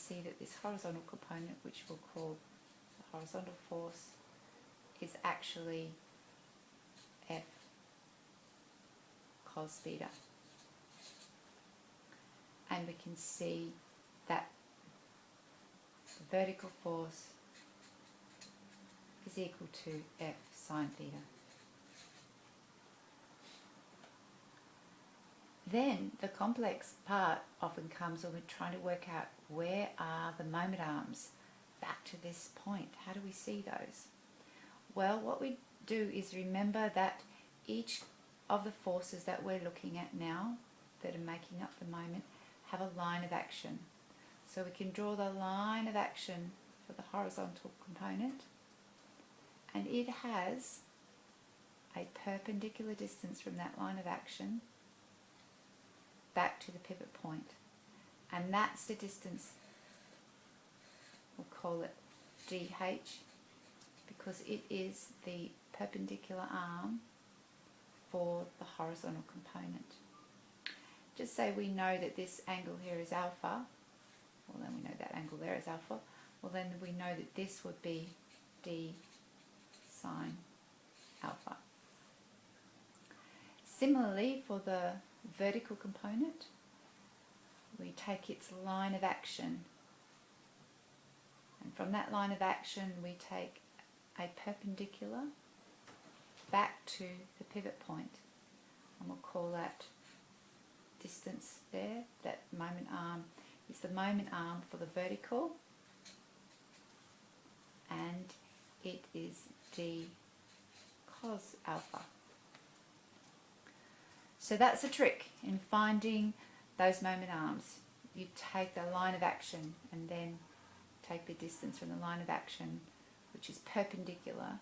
see that this horizontal component, which we'll call the horizontal force, is actually F cos theta. And we can see that the vertical force is equal to F sine theta. Then the complex part often comes when we're trying to work out where are the moment arms back to this point. How do we see those? Well, what we do is remember that each of the forces that we're looking at now that are making up the moment have a line of action. So we can draw the line of action for the horizontal component, and it has a perpendicular distance from that line of action back to the pivot point, and that's the distance. We'll call it DH because it is the perpendicular arm for the horizontal component. Just say we know that this angle here is alpha, well then we know that angle there is alpha, well then we know that this would be D sine alpha. Similarly, for the vertical component, we take its line of action, and from that line of action we take a perpendicular back to the pivot point, and we'll call that distance there, that moment arm is the moment arm for the vertical, and it is D cos alpha. So that's a trick in finding those moment arms. You take the line of action and then take the distance from the line of action, which is perpendicular,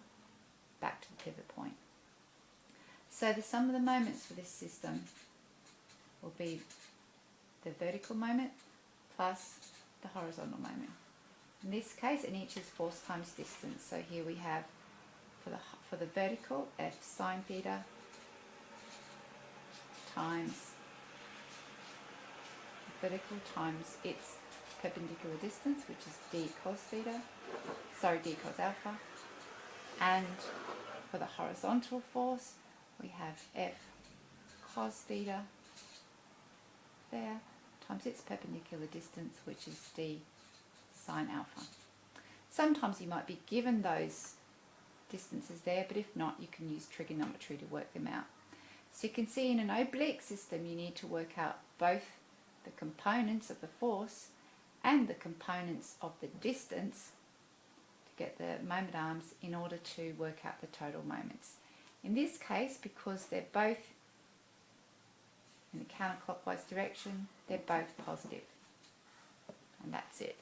back to the pivot point. So the sum of the moments for this system will be the vertical moment plus the horizontal moment. In this case, and each is force times distance. So here we have for the vertical, F sine theta times vertical times its perpendicular distance, which is D cos theta, D cos alpha. And for the horizontal force, we have F cos theta there times its perpendicular distance, which is D sine alpha. Sometimes you might be given those distances there, but if not, you can use trigonometry to work them out. So you can see in an oblique system you need to work out both the components of the force and the components of the distance to get the moment arms in order to work out the total moments. In this case, because they're both in the counterclockwise direction, they're both positive. And that's it.